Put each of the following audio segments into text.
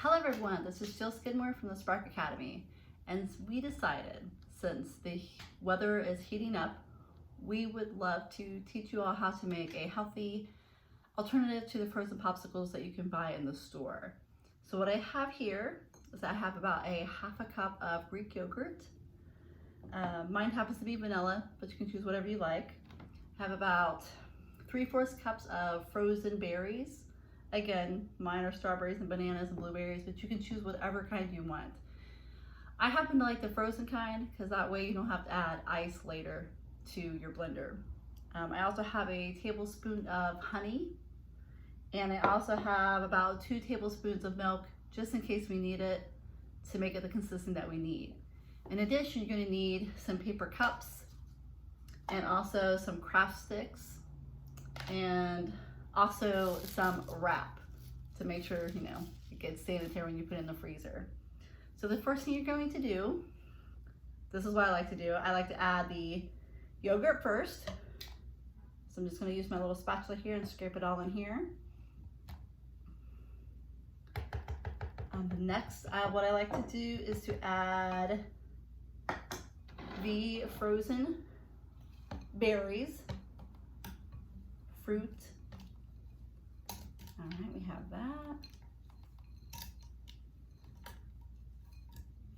Hello everyone, this is Jill Skidmore from the Spark Academy, and we decided, since the weather is heating up, we would love to teach you all how to make a healthy alternative to the frozen popsicles that you can buy in the store. So what I have here is I have about a half a cup of Greek yogurt. Mine happens to be vanilla, but you can choose whatever you like. I have about 3/4 cups of frozen berries. Again, mine are strawberries and bananas and blueberries, but you can choose whatever kind you want. I happen to like the frozen kind because that way you don't have to add ice later to your blender. I also have a tablespoon of honey, and I also have about 2 tablespoons of milk just in case we need it to make it the consistency that we need. In addition, you're going to need some paper cups and also some craft sticks and also some wrap to make sure, it gets sanitary when you put it in the freezer. So the first thing you're going to do, this is what I like to do. I like to add the yogurt first. So I'm just going to use my little spatula here and scrape it all in here. Next, what I like to do is to add the frozen berries, fruit. All right, we have that.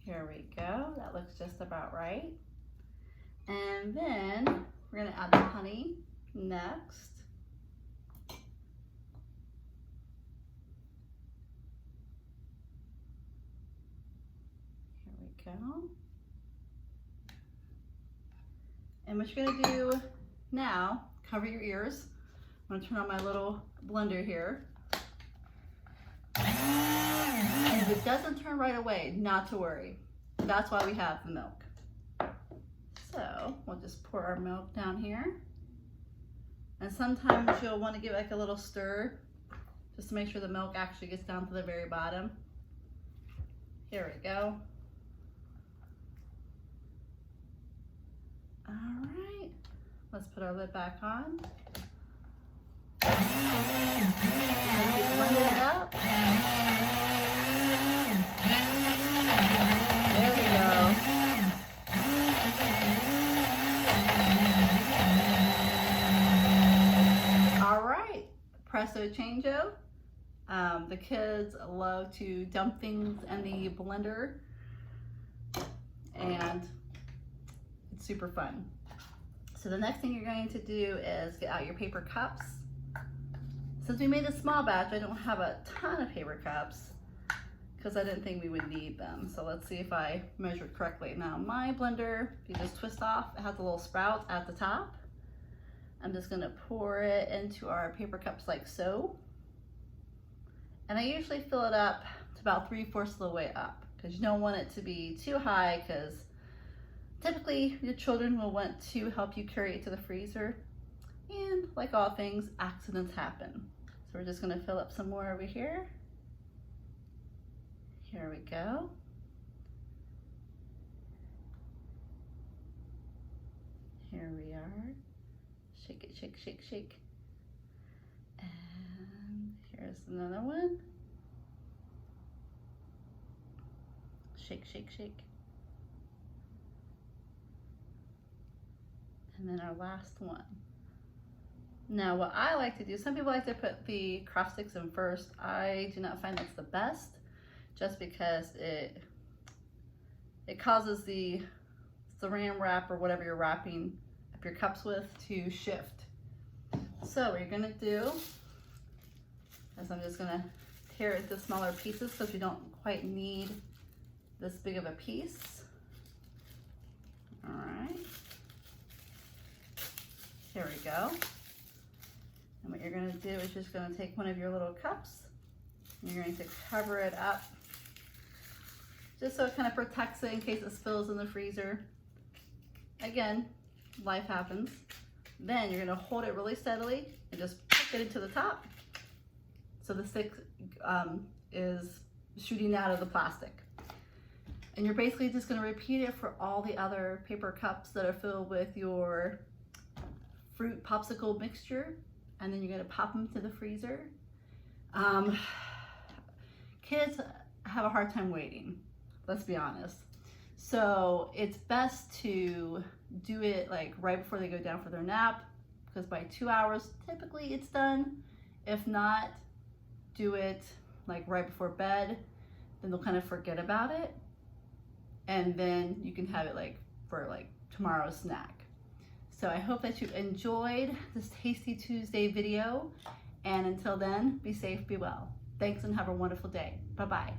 Here we go. That looks just about right. And then we're going to add the honey next. Here we go. And what you're going to do now, cover your ears. I'm going to turn on my little blender here. And if it doesn't turn right away, not to worry. That's why we have the milk. So we'll just pour our milk down here. And sometimes you'll want to give like a little stir just to make sure the milk actually gets down to the very bottom. Here we go. All right, let's put our lid back on. Blend it up. There we go. All right, presto changeo. The kids love to dump things in the blender, and it's super fun. So the next thing you're going to do is get out your paper cups. Since we made a small batch, I don't have a ton of paper cups because I didn't think we would need them. So let's see if I measured correctly. Now my blender, if you just twist off, it has a little sprout at the top. I'm just gonna pour it into our paper cups like so. And I usually fill it up to about 3/4 of the way up because you don't want it to be too high because typically your children will want to help you carry it to the freezer. And like all things, accidents happen. So we're just gonna fill up some more over here. Here we go. Here we are. Shake it, shake, shake, shake. And here's another one. Shake, shake, shake. And then our last one. Now what I like to do, some people like to put the craft sticks in first. I do not find that's the best just because it causes the saran wrap or whatever you're wrapping up your cups with to shift. So what you're gonna do is I'm just gonna tear it into smaller pieces because we don't quite need this big of a piece. All right. Here we go. And what you're going to do is just going to take one of your little cups and you're going to cover it up just so it kind of protects it in case it spills in the freezer. Again, life happens. Then you're going to hold it really steadily and just push it into the top so the stick is shooting out of the plastic. And you're basically just going to repeat it for all the other paper cups that are filled with your fruit popsicle mixture, and then you're going to pop them to the freezer. Kids have a hard time waiting, let's be honest. So it's best to do it like right before they go down for their nap, because by 2 hours, typically it's done. If not, do it like right before bed, then they'll kind of forget about it. And then you can have it like for like tomorrow's snack. So I hope that you enjoyed this Tasty Tuesday video. And until then, be safe, be well. Thanks and have a wonderful day. Bye-bye.